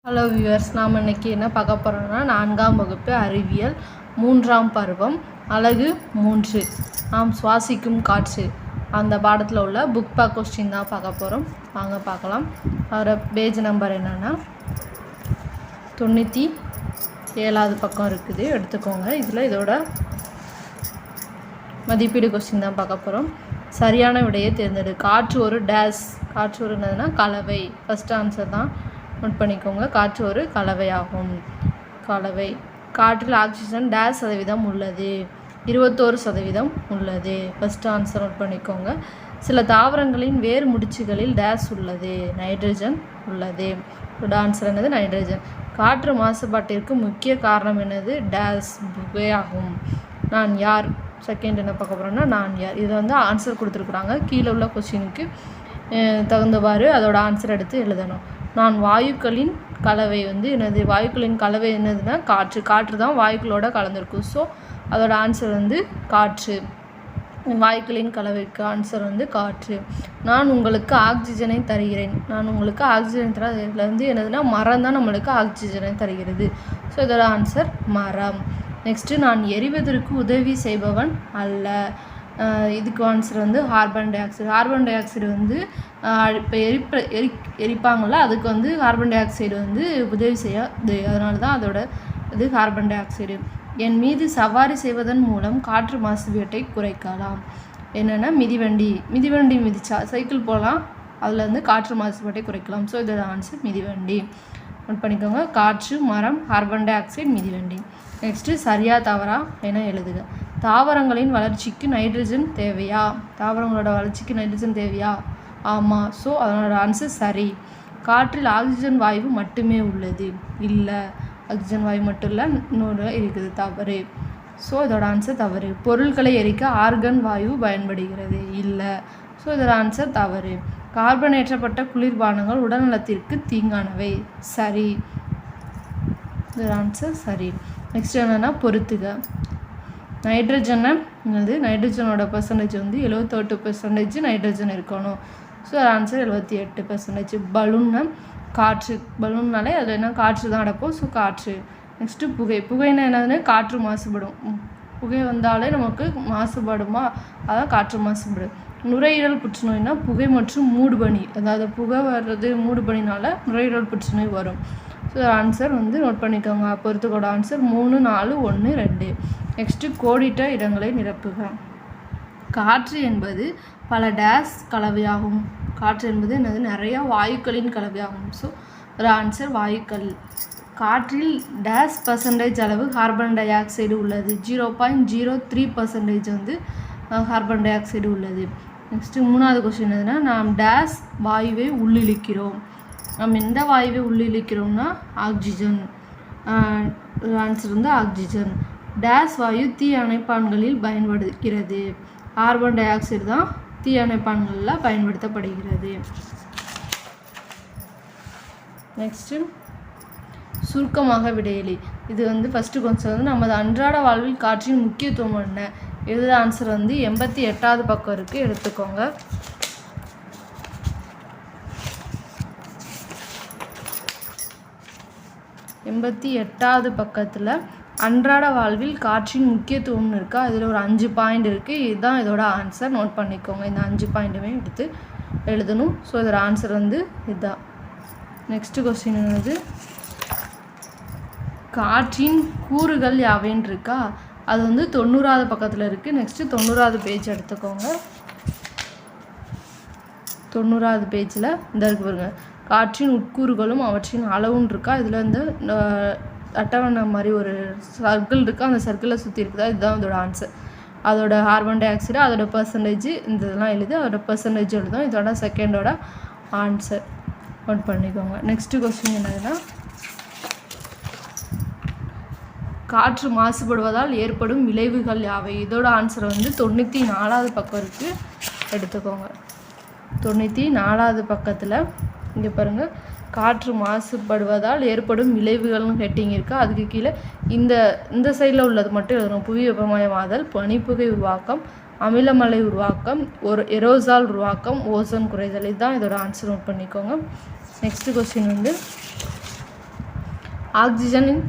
Hello viewers, நாம் இன்றைக்கி என்ன பார்க்க போகிறோம்னா 4ஆம் வகுப்பு அறிவியல் 3ஆம் பருவம் அலகு 3 நாம் சுவாசிக்கும் காற்று அந்த பாடத்தில் உள்ள புக் பேக் கொஸ்டின் தான் பார்க்க போகிறோம். வாங்க பார்க்கலாம். அவரோட பேஜ் நம்பர் என்னென்னா 97வது பக்கம் இருக்குது, எடுத்துக்கோங்க. இதில் இதோட மதிப்பீடு கொஸ்டின் தான் பார்க்க போகிறோம். சரியான விடையை தேர்ந்தெடு. காற்று ஒரு டேஸ். காற்று ஒரு என்னதுன்னா கலவை. ஃபஸ்ட் ஆன்சர் தான் நோட் பண்ணிக்கோங்க. காற்று ஒரு கலவையாகும். கலவை. காற்றில் ஆக்சிஜன் டேஸ் சதவீதம் உள்ளது. 21% உள்ளது. ஃபஸ்ட் ஆன்சர் நோட் பண்ணிக்கோங்க. சில தாவரங்களின் வேர் முடிச்சுகளில் டேஸ் உள்ளது. நைட்ரஜன் உள்ளது. இதோட ஆன்சர் என்னது? நைட்ரஜன். காற்று மாசுபாட்டிற்கு முக்கிய காரணம் என்னது? டேஸ் புகையாகும். நான் யார்? செகண்ட் என்ன பார்க்க போகிறோம்னா நான் யார். இதில் வந்து ஆன்சர் கொடுத்துருக்குறாங்க. கீழே உள்ள கொஸ்டினுக்கு தகுந்தவாறு அதோட ஆன்சர் எடுத்து எழுதணும். நான் வாயுக்களின் கலவை வந்து என்னது? வாயுக்களின் கலவை என்னதுன்னா காற்று. காற்று தான் வாயுக்களோட கலந்துருக்கும். ஸோ அதோட ஆன்சர் வந்து காற்று. வாயுக்களின் கலவைக்கு ஆன்சர் வந்து காற்று. நான் உங்களுக்கு ஆக்சிஜனை தருகிறேன். நான் உங்களுக்கு ஆக்சிஜனை தர. இதில் வந்து என்னதுன்னா மரம் தான் நம்மளுக்கு ஆக்சிஜனை தருகிறது. ஸோ இதோட ஆன்சர் மரம். நெக்ஸ்ட்டு நான் எரிவதற்கு உதவி செய்பவன் அல்ல. இதுக்கு ஆன்சர் வந்து carbon di oxide. Carbon di oxide வந்து இப்போ எரிப்பாங்கள்ல, அதுக்கு வந்து கார்பன் டை ஆக்சைடு வந்து உதவி செய்யாது. அதனால தான் அதோட இது கார்பன் டை ஆக்சைடு. என் மீது சவாரி செய்வதன் மூலம் காற்று மாசுபாட்டை குறைக்கலாம். என்னென்னா மிதிவண்டி. மிதிவண்டி மிதிச்சா சைக்கிள் போகலாம், அதில் வந்து காற்று மாசுபாட்டை குறைக்கலாம். ஸோ இதோட ஆன்சர் மிதிவண்டி. நோட் பண்ணிக்கோங்க. காற்று, மரம், கார்பன் டை ஆக்சைடு, மிதிவண்டி. நெக்ஸ்ட்டு சரியா தவறா என எழுதுக. தாவரங்களின் வளர்ச்சிக்கு நைட்ரஜன் தேவையா? தாவரங்களோட வளர்ச்சிக்கு நைட்ரஜன் தேவையா? ஆமாம். ஸோ அதனோட ஆன்சர் சரி. காற்றில் ஆக்சிஜன் வாயு மட்டுமே உள்ளது. இல்லை, ஆக்சிஜன் வாயு மட்டும் இல்லை, இன்னொரு இருக்குது. தவறு. ஸோ இதோட ஆன்சர் தவறு. பொருட்களை எரிக்க ஆர்கன் வாயு பயன்படுகிறது. இல்லை. ஸோ இதோட ஆன்சர் தவறு. கார்பனேற்றப்பட்ட குளிர்பானங்கள் உடல்நலத்திற்கு தீங்கானவை. சரி. இதோட ஆன்சர் சரி. நெக்ஸ்ட் என்னென்னா பொறுத்துக. நைட்ரஜனை என்னது? நைட்ரஜனோட பர்சன்டேஜ் வந்து 78% நைட்ரஜன் இருக்கணும். So answer 78%. பலூன்னா காற்று. பலூன்னாலே அதில் என்ன காற்று தான் அடைப்போம். ஸோ காற்று. நெக்ஸ்ட்டு புகை. புகைன்னா என்னதுன்னு? காற்று மாசுபடும். புகை வந்தாலே நமக்கு மாசுபடுமா? அதான் காற்று மாசுபடும். நுரையீரல் புற்றுநோய்னா புகை மற்றும் மூடுபனி. அதாவது புகை வர்றது மூடுபனினால நுரையீரல் புற்றுநோய் வரும். ஸோ ஆன்சர் வந்து நோட் பண்ணிக்கோங்க. பொறுத்துக்கோட ஆன்சர் 3, 4, 1, 2. நெக்ஸ்ட்டு கோடிட்ட இடங்களை நிரப்புக. காற்று என்பது பல டேஸ் கலவையாகும். காற்று என்பது என்னது? நிறையா வாயுக்களின் கலவையாகும். ஸோ ஒரு ஆன்சர் வாயுக்கள். காற்றில் டேஸ் % அளவு கார்பன் டை ஆக்சைடு உள்ளது. 0.03% வந்து கார்பன் டை ஆக்சைடு உள்ளது. நெக்ஸ்ட்டு 3வது கொஸ்டின் எதுனா, நாம் டேஸ் வாயுவை உள்ளிழுக்கிறோம். நம்ம எந்த வாயுவை உள்ளிழுக்கிறோம்னா ஆக்சிஜன். ஆன்சர் வந்து ஆக்சிஜன். டேஸ் வாயு தீ அணைப்பான்களில் பயன்படுகிறது. கார்பன் டை ஆக்சைடு தான் தீ அணைப்பான்களில் பயன்படுத்தப்படுகிறது. நெக்ஸ்ட்டு சுருக்கமாக விடையளி. இது வந்து ஃபஸ்ட்டு கொஞ்சம் வந்து நமது அன்றாட வாழ்வில் காற்றின் முக்கியத்துவம் என்ன? எழுத ஆன்சர் வந்து 88வது பக்கம் இருக்குது, எடுத்துக்கோங்க. எண்பத்தி பக்கத்தில் அன்றாட வாழ்வில் காற்றின் முக்கியத்துவம்னு இருக்கா, அதில் ஒரு 5 பாயிண்ட் இருக்குது. இதுதான் இதோட ஆன்சர். நோட் பண்ணிக்கோங்க. இந்த 5 பாயிண்ட்டுமே எடுத்து எழுதணும். ஸோ இதோட ஆன்சர் வந்து இதுதான். நெக்ஸ்ட்டு கொஸ்டின் என்னது? காற்றின் கூறுகள் யாவைன்னு இருக்கா, அது வந்து 90வது பக்கத்தில் இருக்குது. நெக்ஸ்ட்டு 90வது பேஜ் எடுத்துக்கோங்க. 90வது பேஜில் இந்த இருக்கு பாருங்க. காற்றின் உட்கூறுகளும் அவற்றின் அளவும் இருக்கா. இதில் வந்து அட்டவணை மாதிரி ஒரு சர்க்கிள் இருக்குது. அந்த சர்க்கிளை சுற்றி இருக்குதா, இதுதான் இதோட ஆன்சர். அதோட கார்பன் டை ஆக்சைடு, அதோட பர்சன்டேஜ், இந்த இதெல்லாம் எழுதி அதோட பர்சன்டேஜ் எழுதும். இதோட செகண்டோட ஆன்சர் நோட் பண்ணிக்கோங்க. நெக்ஸ்ட்டு கொஸ்டின் என்னதுன்னா, காற்று மாசுபடுவதால் ஏற்படும் விளைவுகள் யாவை? இதோட ஆன்சர் வந்து 94வது பக்கம் இருக்குது, எடுத்துக்கோங்க. 94வது பக்கத்தில் இங்கே பாருங்கள். காற்று மாசுபடுவதால் ஏற்படும் விளைவுகள்னு ஹெட்டிங் இருக்குது. அதுக்கு கீழே இந்த சைடில் உள்ளது மட்டும் எழுதணும். புவி வெப்பமயமாதல், பனிப்புகை உருவாக்கம், அமிலமலை உருவாக்கம், ஒரு எரோசால் உருவாக்கம், ஓசோன் குறைதல். இதுதான் இதோட ஆன்சர். நோட் பண்ணிக்கோங்க. நெக்ஸ்ட்டு கொஸ்டின் வந்து, காற்று மாசுபடுவதால் ஏற்படும் விளைவுகள்னு ஹெட்டிங் இருக்குது. அதுக்கு கீழே இந்த சைடில் உள்ளது மட்டும் எழுதணும். புவி வெப்பமயமாதல், பனிப்புகை உருவாக்கம், அமிலமலை உருவாக்கம், ஓசோன் குறைதல். இதுதான் இதோட ஆன்சர். நோட் பண்ணிக்கோங்க. நெக்ஸ்ட் கொஸ்டின் வந்து, ஆக்சிஜனின்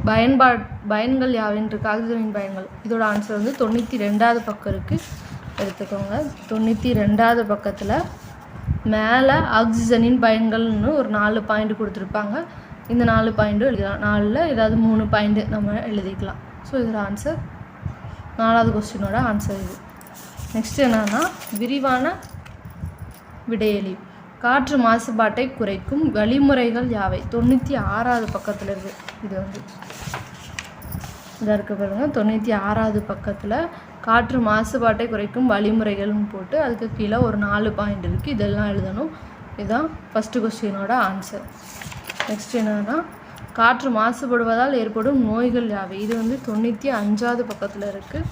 பயன்கள் யாவின்னு இருக்குது. ஆக்சிஜனின் பயன்கள் இதோட ஆன்சர் வந்து 92வது பக்கம் இருக்குது, எடுத்துக்கோங்க. 92வது பக்கத்தில் மேலே ஆக்சிஜனின் பயன்கள்னு ஒரு 4 பாயிண்ட் கொடுத்துருப்பாங்க. இந்த 4 பாயிண்ட்டும் எழுதலாம். 4ல் ஏதாவது 3 பாயிண்ட்டு நம்ம எழுதிக்கலாம். ஸோ இதோட ஆன்சர் 4வது கொஸ்டினோட ஆன்சர் இது. நெக்ஸ்ட் என்னன்னா விரிவான விடையளி. காற்று மாசுபாட்டை குறைக்கும் வழிமுறைகள் யாவை? 96வது பக்கத்தில் இருக்குது. இது வந்து இதாக இருக்க பாருங்க. 96வது பக்கத்தில் காற்று மாசுபாட்டை குறைக்கும் வழிமுறைகள்னு போட்டு அதுக்கு கீழே ஒரு 4 பாயிண்ட் இருக்குது. இதெல்லாம் எழுதணும். இதுதான் ஃபஸ்ட்டு கொஸ்டினோட ஆன்சர். நெக்ஸ்ட் என்னன்னா காற்று மாசுபடுவதால் ஏற்படும் நோய்கள் யாவை? இது வந்து 95வது பக்கத்தில் இருக்குது.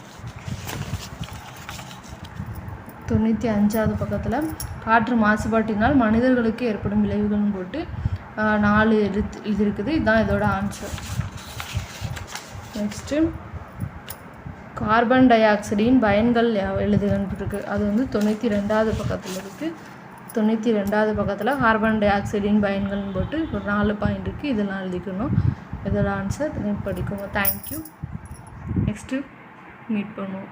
95வது பக்கத்தில் காற்று மாசுபாட்டினால் மனிதர்களுக்கு ஏற்படும் விளைவுகள்னு போட்டு 4 இது இருக்குது. இதுதான் இதோட ஆன்சர். நெக்ஸ்ட்டு கார்பன் டை ஆக்சைடின் பயன்கள் எழுதுகன்னு இருக்குது. அது வந்து 92வது பக்கத்தில் இருக்குது. 92வது பக்கத்தில் கார்பன் டை ஆக்சைடின் பயன்கள்னு போட்டு ஒரு 4 பாயிண்ட் இருக்குது. இதெல்லாம் எழுதிக்கணும். இதோட ஆன்சர் படிக்கணும். தேங்க்யூ. நெக்ஸ்ட்டு மீட் பண்ணுவோம்.